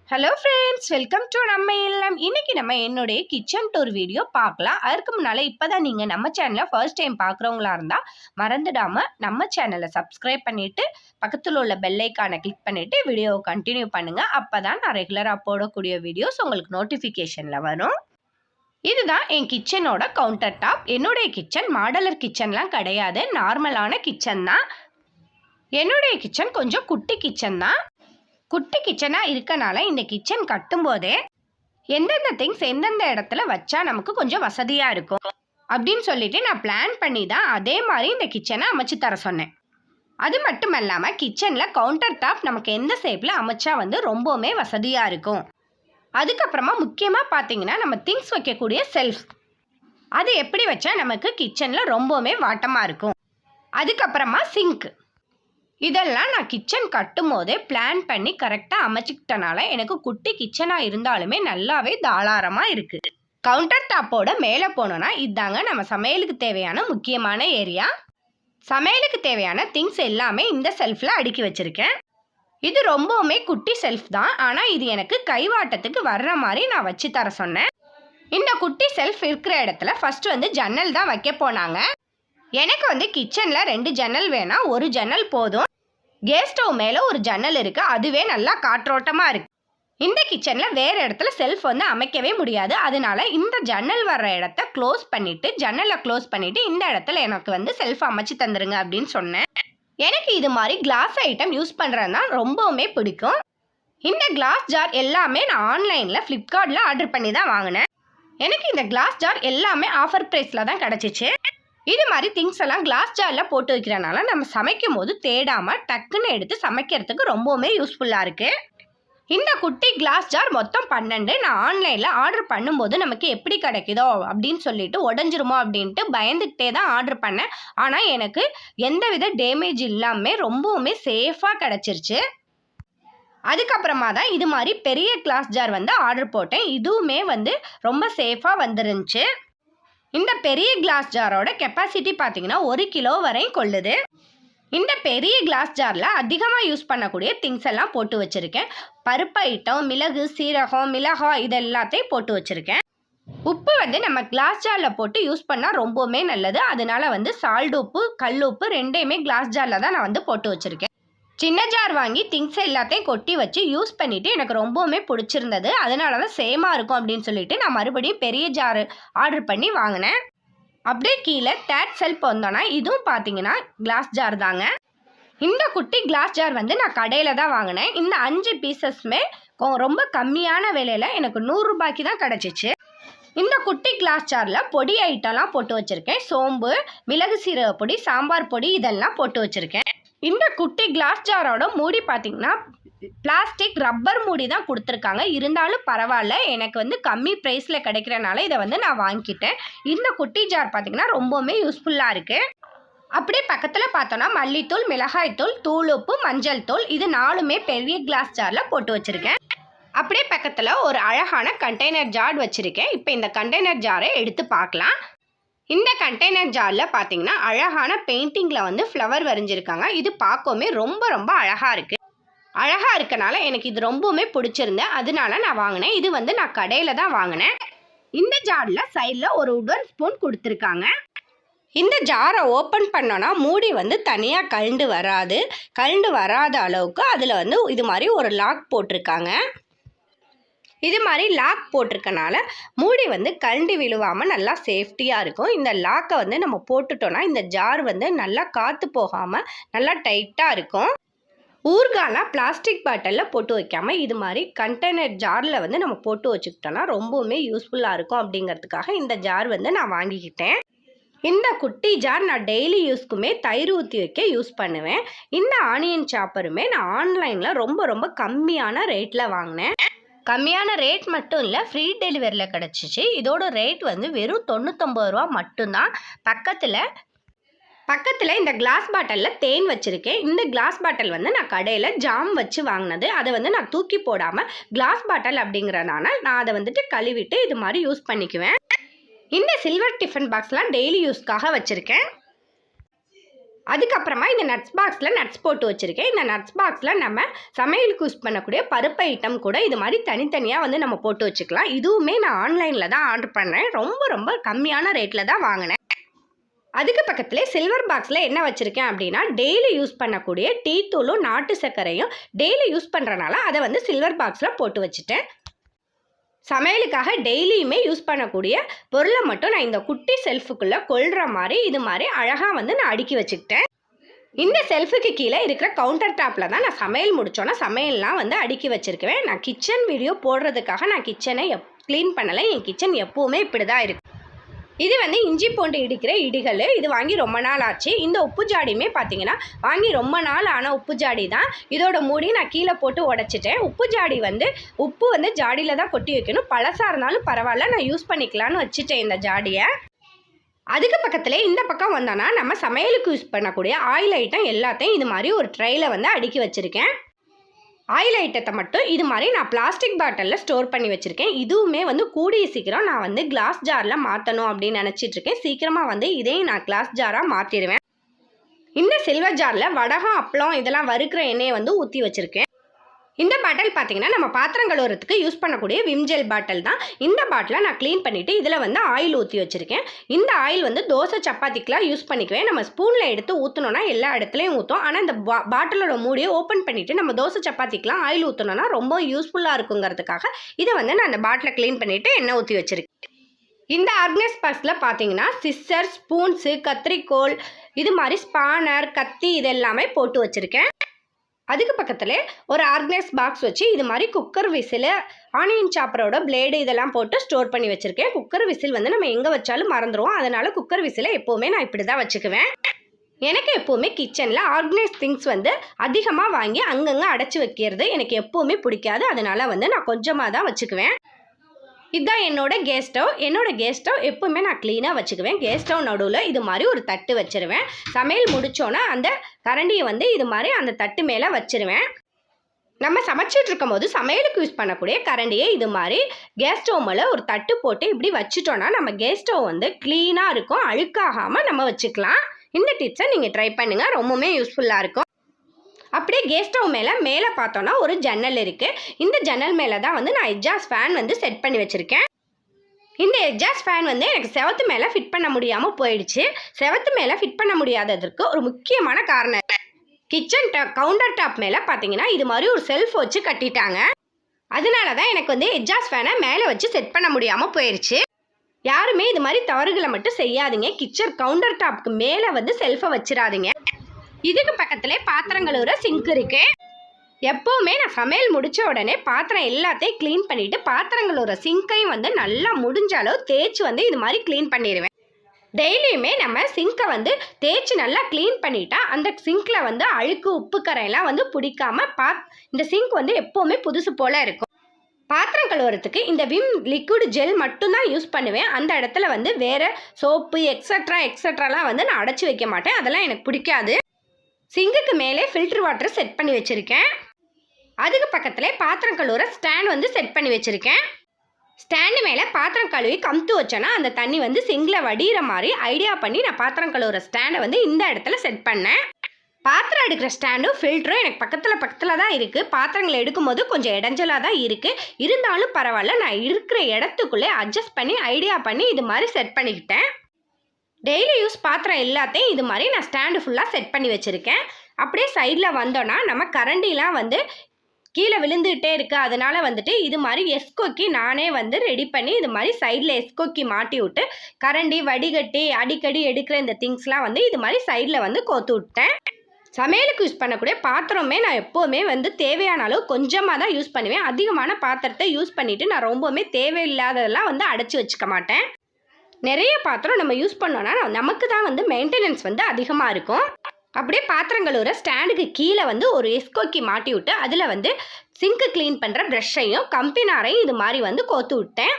Hello friends, welcome to நம்ம இல்லம். இன்னைக்கு நம்ம என்னுடைய கிச்சன் டூர் வீடியோ பார்க்கலாம். அதுக்கு முன்னால் இப்போ தான் நீங்கள் நம்ம சேனலை ஃபர்ஸ்ட் டைம் பார்க்குறவங்களா இருந்தால் மறந்துடாமல் நம்ம சேனலை சப்ஸ்கிரைப் பண்ணிவிட்டு பக்கத்தில் உள்ள பெல் ஐக்கானை கிளிக் பண்ணிவிட்டு வீடியோவை கண்டினியூ பண்ணுங்கள். அப்போ தான் நான் ரெகுலராக போடக்கூடிய வீடியோஸ் உங்களுக்கு நோட்டிஃபிகேஷனில் வரும். இதுதான் என் கிச்சனோட கவுண்டர் டாப். என்னுடைய கிச்சன் மாடலர் கிச்சன்லாம் கிடையாது, நார்மலான கிச்சன் தான். என்னுடைய கிச்சன் கொஞ்சம் குட்டி கிச்சன் தான். குட்டி கிச்சனாக இருக்கனால இந்த கிச்சன் கட்டும்போதே எந்தெந்த திங்ஸ் எந்தெந்த இடத்துல வச்சா நமக்கு கொஞ்சம் வசதியாக இருக்கும் அப்படின்னு சொல்லிட்டு நான் பிளான் பண்ணி தான் அதே மாதிரி இந்த கிச்சனை அமைச்சு தர சொன்னேன். அது மட்டும் இல்லாமல் கிச்சனில் கவுண்டர் டாப் நமக்கு எந்த ஷேப்பில் அமைச்சா ரொம்பவுமே வசதியாக இருக்கும். அதுக்கப்புறமா முக்கியமாக பார்த்தீங்கன்னா நம்ம திங்ஸ் வைக்கக்கூடிய செல்ஃப், அது எப்படி வச்சா நமக்கு கிச்சனில் ரொம்பவுமே வாட்டமாக இருக்கும். அதுக்கப்புறமா சிங்க், இதெல்லாம் நான் கிச்சன் கட்டும் போதே பிளான் பண்ணி கரெக்டாக அமைச்சிக்கிட்டனால எனக்கு குட்டி கிச்சனாக இருந்தாலுமே நல்லாவே தாராளமாக இருக்குது. கவுண்டர் டாப்போட மேலே போனோன்னா இதாங்க நம்ம சமையலுக்கு தேவையான முக்கியமான ஏரியா. சமையலுக்கு தேவையான திங்ஸ் எல்லாமே இந்த செல்ஃபில் அடுக்கி வச்சுருக்கேன். இது ரொம்பவுமே குட்டி செல்ஃப் தான், ஆனால் இது எனக்கு கைவாட்டத்துக்கு வர்ற மாதிரி நான் வச்சு தர சொன்னேன். இந்த குட்டி செல்ஃப் இருக்கிற இடத்துல ஃபஸ்ட்டு ஜன்னல் தான் வைக்க போனாங்க. எனக்கு கிச்சனில் 2 ஜன்னல் வேணாம், ஒரு ஜன்னல் போதும். கேஸ் ஸ்டவ் மேலே ஒரு ஜன்னல் இருக்குது, அதுவே நல்லா காற்றோட்டமாக இருக்குது. இந்த கிச்சனில் வேறு இடத்துல செல்ஃப் அமைக்கவே முடியாது. அதனால இந்த ஜன்னல் வர்ற இடத்த க்ளோஸ் பண்ணிவிட்டு ஜன்னலை க்ளோஸ் பண்ணிவிட்டு இந்த இடத்துல எனக்கு செல்ஃப் அமைச்சு தந்துருங்க அப்படின்னு சொன்னேன். எனக்கு இது மாதிரி கிளாஸ் ஐட்டம் யூஸ் பண்ணுறது தான் ரொம்பவுமே பிடிக்கும். இந்த கிளாஸ் ஜார் எல்லாமே நான் ஆன்லைனில் ஃப்ளிப்கார்ட்டில் ஆர்டர் பண்ணி தான் வாங்கினேன். எனக்கு இந்த கிளாஸ் ஜார் எல்லாமே ஆஃபர் ப்ரைஸில் தான் கிடச்சிச்சு. இது மாதிரி திங்ஸ் எல்லாம் கிளாஸ் ஜாரில் போட்டு வைக்கிறனால நம்ம சமைக்கும் போது தேடாமல் டக்குன்னு எடுத்து சமைக்கிறதுக்கு ரொம்பவுமே யூஸ்ஃபுல்லாக இருக்குது. இந்த குட்டி கிளாஸ் ஜார் மொத்தம் 12 நான் ஆன்லைனில் ஆர்டர் பண்ணும்போது நமக்கு எப்படி கிடைக்குதோ அப்படின்னு சொல்லிட்டு உடஞ்சிருமோ அப்படின்ட்டு பயந்துக்கிட்டே தான் ஆர்டர் பண்ணேன். ஆனால் எனக்கு எந்தவித டேமேஜ் இல்லாமல் ரொம்பவுமே சேஃபாக கிடச்சிருச்சு. அதுக்கப்புறமா தான் இது மாதிரி பெரிய கிளாஸ் ஜார் ஆர்டர் போட்டேன். இதுவுமே ரொம்ப சேஃபாக வந்துருந்துச்சு. இந்த பெரிய கிளாஸ் ஜாரோட கெப்பாசிட்டி பார்த்தீங்கன்னா 1 கிலோ வரையும் கொள்ளுது. இந்த பெரிய கிளாஸ் ஜாரில் அதிகமாக யூஸ் பண்ணக்கூடிய திங்ஸ் எல்லாம் போட்டு வச்சுருக்கேன். பருப்பு ஐட்டம், மிளகு, சீரகம், மிளகாய் இது எல்லாத்தையும் போட்டு வச்சுருக்கேன். உப்பு நம்ம கிளாஸ் ஜாரில் போட்டு யூஸ் பண்ணால் ரொம்பவுமே நல்லது. அதனால சால்ட் உப்பு, கல் உப்பு ரெண்டையுமே கிளாஸ் ஜாரில் தான் நான் போட்டு வச்சுருக்கேன். சின்ன ஜார் வாங்கி திங்ஸ் எல்லாத்தையும் கொட்டி வச்சு யூஸ் பண்ணிவிட்டு எனக்கு ரொம்பவுமே பிடிச்சிருந்தது. அதனால தான் சேமாக இருக்கும் அப்படின்னு சொல்லிட்டு நான் மறுபடியும் பெரிய ஜார் ஆர்டர் பண்ணி வாங்கினேன். அப்படியே கீழே தேர்ட் செல்ஃப் வந்தோன்னா இதுவும் பார்த்தீங்கன்னா கிளாஸ் ஜார் தாங்க. இந்த குட்டி கிளாஸ் ஜார் நான் கடையில் தான் வாங்கினேன். இந்த 5 பீசஸ்மே ரொம்ப கம்மியான விலையில் எனக்கு 100 ரூபாய்க்கு தான் கிடச்சிச்சு. இந்த குட்டி கிளாஸ் ஜாரில் பொடி ஐட்டம்லாம் போட்டு வச்சுருக்கேன். சோம்பு, மிளகு சீரக பொடி, சாம்பார் பொடி இதெல்லாம் போட்டு வச்சுருக்கேன். இந்த குட்டி கிளாஸ் ஜாரோட மூடி பார்த்தீங்கன்னா பிளாஸ்டிக் ரப்பர் மூடி தான் கொடுத்துருக்காங்க. இருந்தாலும் பரவாயில்ல, எனக்கு கம்மி ப்ரைஸில் கிடைக்கிறனால இதை நான் வாங்கிக்கிட்டேன். இந்த குட்டி ஜார் பார்த்தீங்கன்னா ரொம்பவுமே யூஸ்ஃபுல்லாக இருக்குது. அப்படியே பக்கத்தில் பார்த்தோன்னா மல்லித்தூள், மிளகாய்த்தூள், தூள் உப்பு, மஞ்சள் தூள் இது 4மே பெரிய கிளாஸ் ஜாரில் போட்டு வச்சுருக்கேன். அப்படியே பக்கத்தில் ஒரு அழகான கண்டெய்னர் ஜார் வச்சுருக்கேன். இப்போ இந்த கண்டெய்னர் ஜாரை எடுத்து பார்க்கலாம். இந்த கண்டெய்னர் ஜாரில் பார்த்தீங்கன்னா அழகான பெயிண்டிங்கில் ஃப்ளவர் வரைஞ்சிருக்காங்க. இது பார்க்கவுமே ரொம்ப ரொம்ப அழகாக இருக்குது. அழகாக இருக்கனால எனக்கு இது ரொம்பவுமே பிடிச்சிருந்தேன். அதனால நான் வாங்கினேன். இது நான் கடையில் தான் வாங்கினேன். இந்த ஜாரில் சைடில் ஒரு உடன் ஸ்பூன் கொடுத்துருக்காங்க. இந்த ஜாரை ஓப்பன் பண்ணோன்னா மூடி தனியாக கழண்டு வராது. கழண்டு வராத அளவுக்கு அதில் இது மாதிரி ஒரு லாக் போட்டிருக்காங்க. இது மாதிரி லாக் போட்டிருக்கனால மூடி கழண்டு விழுவாமல் நல்லா சேஃப்டியாக இருக்கும். இந்த லாக்கை நம்ம போட்டுட்டோன்னா இந்த ஜார் நல்லா காற்று போகாமல் நல்லா டைட்டாக இருக்கும். ஊறுகாலாம் பிளாஸ்டிக் பாட்டிலில் போட்டு வைக்காமல் இது மாதிரி கண்டெய்னர் ஜாரில் நம்ம போட்டு வச்சுக்கிட்டோன்னா ரொம்பவுமே யூஸ்ஃபுல்லாக இருக்கும். அப்படிங்கிறதுக்காக இந்த ஜார் நான் வாங்கிக்கிட்டேன். இந்த குட்டி ஜார் நான் டெய்லி யூஸ்க்குமே தயிர் ஊற்றி வைக்க யூஸ் பண்ணுவேன். இந்த ஆனியன் சாப்பருமே நான் ஆன்லைனில் ரொம்ப ரொம்ப கம்மியான ரேட்டில் வாங்கினேன். கம்மியான ரேட் மட்டும் இல்லை, ஃப்ரீ டெலிவரியில் கிடச்சிச்சு. இதோட ரேட் வெறும் 99 ரூபா மட்டும்தான். பக்கத்தில் இந்த கிளாஸ் பாட்டிலில் தேன் வச்சுருக்கேன். இந்த கிளாஸ் பாட்டில் நான் கடையில் ஜாம் வச்சு வாங்கினது. அதை நான் தூக்கி போடாமல் கிளாஸ் பாட்டில் அப்படிங்கிறனால நான் அதை கழுவிட்டு இது மாதிரி யூஸ் பண்ணிக்குவேன். இந்த சில்வர் டிஃபன் பாக்ஸ்லாம் டெய்லி யூஸ்க்காக வச்சுருக்கேன். அதுக்கப்புறமா இந்த நட்ஸ் பாக்ஸில் நட்ஸ் போட்டு வச்சுருக்கேன். இந்த நட்ஸ் பாக்ஸில் நம்ம சமையலுக்கு யூஸ் பண்ணக்கூடிய பருப்பு ஐட்டம் கூட இது மாதிரி தனித்தனியாக வந்து நம்ம போட்டு வச்சுக்கலாம். இதுவுமே நான் ஆன்லைனில் தான் ஆர்டர் பண்ணேன். ரொம்ப ரொம்ப கம்மியான ரேட்டில் தான் வாங்கினேன். அதுக்கு பக்கத்துலேயே சில்வர் பாக்ஸில் என்ன வச்சுருக்கேன் அப்படின்னா, டெய்லி யூஸ் பண்ணக்கூடிய டீ தூளும் நாட்டு சர்க்கரையும் டெய்லி யூஸ் பண்ணுறனால அதை வந்து சில்வர் பாக்ஸில் போட்டு வச்சுட்டேன். சமையலுக்காக டெய்லியுமே யூஸ் பண்ணக்கூடிய பொருளை மட்டும் நான் இந்த குட்டி செல்ஃபுக்குள்ளே கொள்கிற மாதிரி இது மாதிரி அழகாக வந்து நான் அடுக்கி வச்சுக்கிட்டேன். இந்த செல்ஃபுக்கு கீழே இருக்கிற கவுண்டர் டாப்பில் தான் நான் சமையல் முடித்தோன்னா சமையல்லாம் வந்து அடுக்கி வச்சுருக்குவேன். நான் கிச்சன் வீடியோ போடுறதுக்காக நான் கிச்சனை க்ளீன் பண்ணலை. என் கிச்சன் எப்போவுமே இப்படி தான் இருக்குது. இது வந்து இஞ்சி பூண்டு இடிக்கிற இடிகள். இது வாங்கி ரொம்ப நாள் ஆச்சு. இந்த உப்பு ஜாடியுமே பார்த்தீங்கன்னா வாங்கி ரொம்ப நாள் ஆன உப்பு ஜாடி தான். இதோட மூடி நான் கீழே போட்டு உடச்சிட்டேன். உப்பு ஜாடி வந்து உப்பு வந்து ஜாடியில் தான் கொட்டி வைக்கணும். பழசாக இருந்தாலும் பரவாயில்ல, நான் யூஸ் பண்ணிக்கலான்னு வச்சுட்டேன் இந்த ஜாடியை. அதுக்கு பக்கத்தில் இந்த பக்கம் வந்தோன்னா நம்ம சமையலுக்கு யூஸ் பண்ணக்கூடிய ஆயில் ஐட்டம் எல்லாத்தையும் இது மாதிரி ஒரு ட்ரையில் வந்து அடுக்கி வச்சுருக்கேன். ஆயில் ஐட்டத்தை மட்டும் இது மாதிரி நான் பிளாஸ்டிக் பாட்டிலில் ஸ்டோர் பண்ணி வச்சுருக்கேன். இதுவுமே வந்து கூடிய சீக்கிரம் நான் வந்து கிளாஸ் ஜாரில் மாற்றணும் அப்படின்னு நினச்சிட்ருக்கேன். சீக்கிரமாக வந்து இதையும் நான் கிளாஸ் ஜாராக மாற்றிடுவேன். இந்த சில்வர் ஜாரில் வடகம், அப்பளம் இதெல்லாம் வறுக்கிற எண்ணெயை வந்து ஊற்றி வச்சுருக்கேன். இந்த பாட்டில் பார்த்தீங்கன்னா நம்ம பாத்திரம் கழுவுறதுக்கு யூஸ் பண்ணக்கூடிய விம்ஜெல் பாட்டில் தான். இந்த பாட்டிலை நான் க்ளீன் பண்ணிவிட்டு இதில் வந்து ஆயில் ஊற்றி வச்சுருக்கேன். இந்த ஆயில் வந்து தோசை சப்பாத்திக்கெலாம் யூஸ் பண்ணிக்குவேன். நம்ம ஸ்பூனில் எடுத்து ஊற்றணுன்னா எல்லா இடத்துலையும் ஊற்றும். ஆனால் இந்த பாட்டிலோட மூடியை ஓப்பன் பண்ணிவிட்டு நம்ம தோசை சப்பாத்திக்கெலாம் ஆயில் ஊற்றணுன்னா ரொம்ப யூஸ்ஃபுல்லாக இருக்குங்கிறதுக்காக இதை வந்து நான் அந்த பாட்டிலை க்ளீன் பண்ணிவிட்டு எண்ணெய் ஊற்றி வச்சுருக்கேன். இந்த ஆர்கனைஸ் பாக்ஸில் பார்த்தீங்கன்னா சிஸ்ஸர், ஸ்பூன்ஸு, கத்திரிக்கோல், இது மாதிரி ஸ்பானர், கத்தி இது எல்லாமே போட்டு வச்சுருக்கேன். அதுக்கு பக்கத்தில் ஒரு ஆர்கனைஸ் பாக்ஸ் வச்சு இது மாதிரி குக்கர் விசில், ஆனியன் சாப்பரோட பிளேடு இதெல்லாம் போட்டு ஸ்டோர் பண்ணி வச்சுருக்கேன். குக்கர் விசில் வந்து நம்ம எங்கே வச்சாலும் மறந்துடுவோம். அதனால் குக்கர் விசிலை எப்போவுமே நான் இப்படி தான் வச்சுக்குவேன். எனக்கு எப்போவுமே கிச்சனில் ஆர்கனைஸ் திங்ஸ் வந்து அதிகமாக வாங்கி அங்கங்கே அடைச்சி வைக்கிறது எனக்கு எப்போவுமே பிடிக்காது. அதனால் வந்து நான் கொஞ்சமாக தான் வச்சுக்குவேன். இதுதான் என்னோட கேஸ் ஸ்டவ். என்னோட கேஸ் ஸ்டவ் எப்பவுமே நான் க்ளீனாக வச்சுக்குவேன். கேஸ் ஸ்டவ் நடுவில் இது மாதிரி ஒரு தட்டு வச்சுருவேன். சமையல் முடித்தோன்னா அந்த கரண்டியை வந்து இது மாதிரி அந்த தட்டு மேலே வச்சுருவேன். நம்ம சமைச்சிட்டு இருக்கும் போது சமையலுக்கு யூஸ் பண்ணக்கூடிய கரண்டியை இது மாதிரி கேஸ் ஸ்டவ் மேலே ஒரு தட்டு போட்டு இப்படி வச்சுட்டோன்னா நம்ம கேஸ் ஸ்டவ் வந்து க்ளீனாக இருக்கும், அழுக்காகாமல் நம்ம வச்சுக்கலாம். இந்த டிப்ஸை நீங்கள் ட்ரை பண்ணுங்கள், ரொம்பவுமே யூஸ்ஃபுல்லாக இருக்கும். அப்படியே கேஸ் ஸ்டவ் மேலே பார்த்தோன்னா ஒரு ஜன்னல் இருக்குது. இந்த ஜன்னல் மேலே தான் வந்து நான் எக்ஸாஸ்ட் ஃபேன் வந்து செட் பண்ணி வச்சுருக்கேன். இந்த எக்ஸாஸ்ட் ஃபேன் வந்து எனக்கு செவத்து மேலே ஃபிட் பண்ண முடியாமல் போயிடுச்சு. செவத்து மேலே ஃபிட் பண்ண முடியாததற்கு ஒரு முக்கியமான காரணம், கிச்சன் கவுண்டர் டாப் மேலே பார்த்தீங்கன்னா இது மாதிரி ஒரு செல்ஃப் வச்சு கட்டிட்டாங்க. அதனால தான் எனக்கு வந்து எக்ஸாஸ்ட் ஃபேனை மேலே வச்சு செட் பண்ண முடியாமல் போயிடுச்சு. யாருமே இது மாதிரி தவறுகளை மட்டும் செய்யாதீங்க. கிச்சன் கவுண்டர் டாப்புக்கு மேலே வந்து செல்ஃபை வச்சிடாதீங்க. இதுக்கு பக்கத்துலேயே பாத்திரம் கழுவுற சிங்க் இருக்கு. எப்போவுமே நான் சமையல் முடித்த உடனே பாத்திரம் எல்லாத்தையும் க்ளீன் பண்ணிவிட்டு பாத்திரம் கழுவுற சிங்கையும் வந்து நல்லா முடிஞ்ச அளவு தேய்ச்சி வந்து இது மாதிரி க்ளீன் பண்ணிடுவேன். டெய்லியுமே நம்ம சிங்கை வந்து தேய்ச்சி நல்லா க்ளீன் பண்ணிட்டா அந்த சிங்கில் வந்து அழுக்கு, உப்பு கரையெல்லாம் வந்து பிடிக்காம இந்த சிங்க் வந்து எப்போவுமே புதுசு போல் இருக்கும். பாத்திரம் கழுவுறதுக்கு இந்த விம் லிக்விட் ஜெல் மட்டும்தான் யூஸ் பண்ணுவேன். அந்த இடத்துல வந்து வேறு சோப்பு எக்ஸட்ராலாம் வந்து நான் அடைச்சி வைக்க மாட்டேன். அதெல்லாம் எனக்கு பிடிக்காது. சிங்குக்கு மேலே ஃபில்டர் வாட்டர் செட் பண்ணி வச்சுருக்கேன். அதுக்கு பக்கத்தில் பாத்திரம் கழுவுற ஸ்டாண்ட் வந்து செட் பண்ணி வச்சுருக்கேன். ஸ்டாண்டு மேலே பாத்திரம் கழுவி கமுத்து வச்சோன்னா அந்த தண்ணி வந்து சிங்கில் வடிகிற மாதிரி ஐடியா பண்ணி நான் பாத்திரம் கழுவுற ஸ்டாண்டை வந்து இந்த இடத்துல செட் பண்ணேன். பாத்திரம் எடுக்கிற ஸ்டாண்டும் ஃபில்டரும் எனக்கு பக்கத்தில் தான் இருக்குது. பாத்திரங்களை எடுக்கும்போது கொஞ்சம் இடைஞ்சலாக தான் இருக்குது. இருந்தாலும் பரவாயில்ல, நான் இருக்கிற இடத்துக்குள்ளே அட்ஜஸ்ட் பண்ணி ஐடியா பண்ணி இது மாதிரி செட் பண்ணிக்கிட்டேன். டெய்லி யூஸ் பாத்திரம் எல்லாத்தையும் இது மாதிரி நான் ஸ்டாண்டு ஃபுல்லாக செட் பண்ணி வச்சுருக்கேன். அப்படியே சைடில் வந்தோன்னா நம்ம கரண்டிலாம் வந்து கீழே விழுந்துகிட்டே இருக்குது. அதனால் வந்துட்டு இது மாதிரி எஸ்கோக்கி நானே வந்து ரெடி பண்ணி இது மாதிரி சைடில் எஸ்கோக்கி மாட்டி விட்டு கரண்டி, வடிகட்டி, அடிக்கடி எடுக்கிற இந்த திங்ஸ்லாம் வந்து இது மாதிரி சைடில் வந்து கோத்து விட்டேன். சமையலுக்கு யூஸ் பண்ணக்கூடிய பாத்திரமே நான் எப்போவுமே வந்து தேவையான அளவு கொஞ்சமாக தான் யூஸ் பண்ணுவேன். அதிகமான பாத்திரத்தை யூஸ் பண்ணிவிட்டு நான் ரொம்பவுமே தேவையில்லாததெல்லாம் வந்து அடைச்சி வச்சுக்க மாட்டேன். நிறைய பாத்திரம் நம்ம யூஸ் பண்ணோன்னா நமக்கு தான் வந்து மெயின்டெனன்ஸ் வந்து அதிகமாக இருக்கும். அப்படியே பாத்திரம் கழுவுற ஸ்டாண்டுக்கு கீழே வந்து ஒரு எஸ்கோக்கி மாட்டி விட்டு அதில் வந்து சிங்க்கு க்ளீன் பண்ணுற ப்ரஷ்ஷையும் கம்பினாரையும் இது மாதிரி வந்து கோத்து விட்டேன்.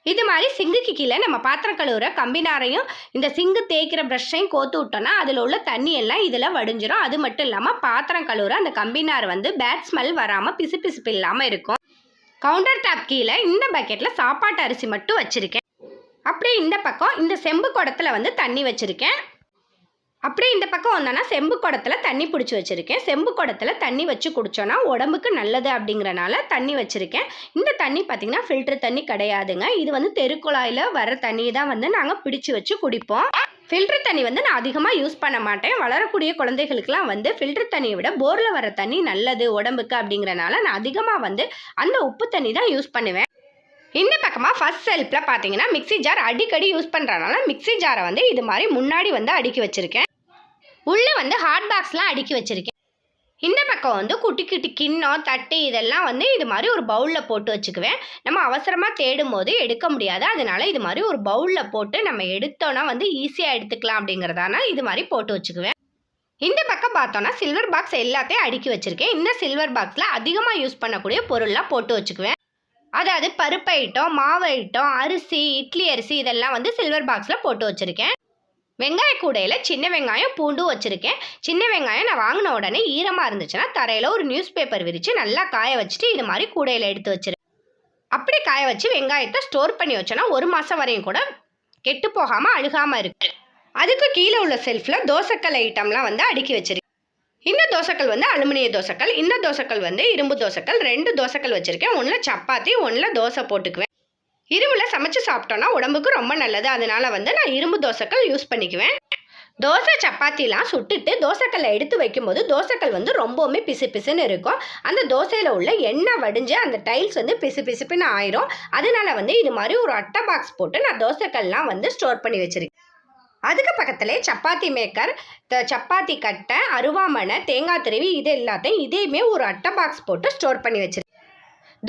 இது மாதிரி சிங்குக்கு கீழே நம்ம பாத்திரம் கழுவுற கம்பினாரையும் இந்த சிங்கு தேய்க்கிற ப்ரஷ்ஷையும் கோத்து விட்டோன்னா அதில் உள்ள தண்ணி எல்லாம் இதில் வடிஞ்சிரும். அது மட்டும் இல்லாமல் பாத்திரம் கழுவுற அந்த கம்பினார் வந்து பேட் ஸ்மெல் வராமல் பிசுபிசுப்பு இல்லாமல் இருக்கும். கவுண்டர் டாப் கீழே இந்த பக்கெட்டில் சாப்பாட்டு அரிசி மட்டும் வச்சுருக்கேன். அப்படியே இந்த பக்கம் இந்த செம்பு குடத்தில் வந்து தண்ணி வச்சுருக்கேன். அப்படியே இந்த பக்கம் வந்தோன்னா செம்பு குடத்தில் தண்ணி பிடிச்சி வச்சுருக்கேன். செம்பு குடத்தில் தண்ணி வச்சு குடித்தோன்னா உடம்புக்கு நல்லது அப்படிங்கிறனால தண்ணி வச்சுருக்கேன். இந்த தண்ணி பார்த்திங்கன்னா ஃபில்டர் தண்ணி கிடையாதுங்க. இது வந்து தெருக்குழாயில் வர தண்ணி தான் வந்து நாங்கள் பிடிச்சி வச்சு குடிப்போம். ஃபில்டர் தண்ணி வந்து நான் அதிகமாக யூஸ் பண்ண மாட்டேன். வளரக்கூடிய குழந்தைகளுக்கெல்லாம் வந்து ஃபில்டர் தண்ணியை விட போரில் வர தண்ணி நல்லது உடம்புக்கு அப்படிங்கிறனால நான் அதிகமாக வந்து அந்த உப்பு தண்ணி தான் யூஸ் பண்ணுவேன். இந்த பக்கமாக ஃபர்ஸ்ட் செல்ஃபில் பார்த்தீங்கன்னா மிக்ஸி ஜார் அடிக்கடி யூஸ் பண்ணுறதுனால மிக்ஸி ஜாரை வந்து இது மாதிரி முன்னாடி வந்து அடுக்கி வச்சுருக்கேன். உள்ளே வந்து ஹாட் பாக்ஸ்லாம் அடுக்கி வச்சுருக்கேன். இந்த பக்கம் வந்து குட்டி குட்டி கிண்ணம் தட்டு இதெல்லாம் வந்து இது மாதிரி ஒரு பவுலில் போட்டு வச்சுக்குவேன். நம்ம அவசரமாக தேடும் போது எடுக்க முடியாது, அதனால இது மாதிரி ஒரு பவுலில் போட்டு நம்ம எடுத்தோன்னா வந்து ஈஸியாக எடுத்துக்கலாம் அப்படிங்கிறதான இது மாதிரி போட்டு வச்சுக்குவேன். இந்த பக்கம் பார்த்தோன்னா சில்வர் பாக்ஸ் எல்லாத்தையும் அடுக்கி வச்சுருக்கேன். இந்த சில்வர் பாக்ஸில் அதிகமாக யூஸ் பண்ணக்கூடிய பொருள்லாம் போட்டு வச்சுக்குவேன். அதாவது பருப்பு ஐட்டம், மாவு ஐட்டம், அரிசி, இட்லி அரிசி இதெல்லாம் வந்து சில்வர் பாக்ஸில் போட்டு வச்சுருக்கேன். வெங்காய கூடையில் சின்ன வெங்காயம் பூண்டும் வச்சுருக்கேன். சின்ன வெங்காயம் நான் வாங்கின உடனே ஈரமாக இருந்துச்சுன்னா தரையில் ஒரு நியூஸ் பேப்பர் விரித்து நல்லா காய வச்சுட்டு இது மாதிரி கூடையில் எடுத்து வச்சுருக்கேன். அப்படி காய வச்சு வெங்காயத்தை ஸ்டோர் பண்ணி வச்சோன்னா 1 மாதம் வரையும் கூட கெட்டு போகாமல் அழுகாமல் இருக்குது. அதுக்கு கீழே உள்ள செல்ஃபில் தோசைக்கல் ஐட்டம்லாம் வந்து அடுக்கி வச்சுருக்கேன். இந்த தோசைக்கல் வந்து அலுமினிய தோசைக்கல், இந்த தோசைக்கல் வந்து இரும்பு தோசைக்கல். 2 தோசைக்கல் வச்சுருக்கேன். ஒன்றில் சப்பாத்தி, ஒன்றில் தோசை போட்டுக்குவேன். இரும்பில் சமைச்சு சாப்பிட்டோன்னா உடம்புக்கு ரொம்ப நல்லது, அதனால வந்து நான் இரும்பு தோசைக்கல் யூஸ் பண்ணிக்குவேன். தோசை சப்பாத்திலாம் சுட்டுட்டு தோசைக்கல்லை எடுத்து வைக்கும்போது தோசைக்கல் வந்து ரொம்பவுமே பிசு பிசுன்னு இருக்கும். அந்த தோசையில் உள்ள எண்ணெய் வடிஞ்சு அந்த டைல்ஸ் வந்து பிசு பிசுப்புன்னு ஆயிரும். அதனால வந்து இது மாதிரி ஒரு அட்டை பாக்ஸ் போட்டு நான் தோசைக்கல்லாம் வந்து ஸ்டோர் பண்ணி வச்சுருக்கேன். அதுக்கு பக்கத்துலேயே சப்பாத்தி மேக்கர், சப்பாத்தி கட்டை, அருவாமனை, தேங்காய் துருவி இது எல்லாத்தையும் இதையுமே ஒரு அட்டை பாக்ஸ் போட்டு ஸ்டோர் பண்ணி வச்சுருக்கேன்.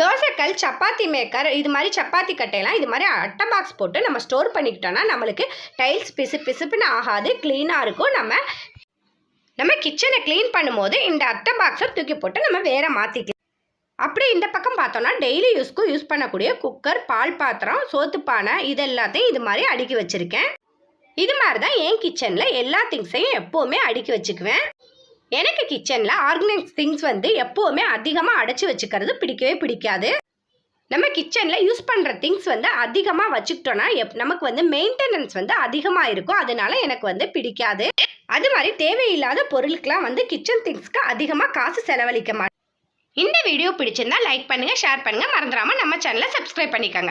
தோசைக்கல், சப்பாத்தி மேக்கர், இது மாதிரி சப்பாத்தி கட்டையெல்லாம் இது மாதிரி அட்டை பாக்ஸ் போட்டு நம்ம ஸ்டோர் பண்ணிக்கிட்டோன்னா நம்மளுக்கு டைல்ஸ் பிசு பிசுப்புன்னு ஆகாது, க்ளீனாக இருக்கும். நம்ம கிச்சனை க்ளீன் பண்ணும்போது இந்த அட்டை பாக்ஸை தூக்கி போட்டு நம்ம வேறு மாற்றிக்கலாம். அப்படி இந்த பக்கம் பார்த்தோன்னா டெய்லி யூஸ்க்கு யூஸ் பண்ணக்கூடிய குக்கர், பால் பாத்திரம், சோத்துப்பானை இது எல்லாத்தையும் இது மாதிரி அடுக்கி வச்சுருக்கேன். இது மாதிரி தான் என் கிச்சனில் எல்லா திங்ஸையும் எப்போவுமே அடுக்கி வச்சுக்குவேன். எனக்கு கிச்சனில் ஆர்கனைஸ் திங்ஸ் வந்து எப்போவுமே அதிகமாக அடைச்சி வச்சுக்கிறது பிடிக்கவே பிடிக்காது. நம்ம கிச்சனில் யூஸ் பண்ணுற திங்ஸ் வந்து அதிகமாக வச்சுக்கிட்டோன்னா நமக்கு வந்து மெயின்டெனன்ஸ் வந்து அதிகமாக இருக்கும், அதனால எனக்கு வந்து பிடிக்காது. அது மாதிரி தேவையில்லாத பொருளுக்கெலாம் வந்து கிச்சன் திங்ஸ்க்கு அதிகமாக காசு செலவழிக்க மாட்டேன். இந்த வீடியோ பிடிச்சிருந்தா லைக் பண்ணுங்கள், ஷேர் பண்ணுங்கள், மறந்துடாமல் நம்ம சேனலை சப்ஸ்கிரைப் பண்ணிக்கோங்க.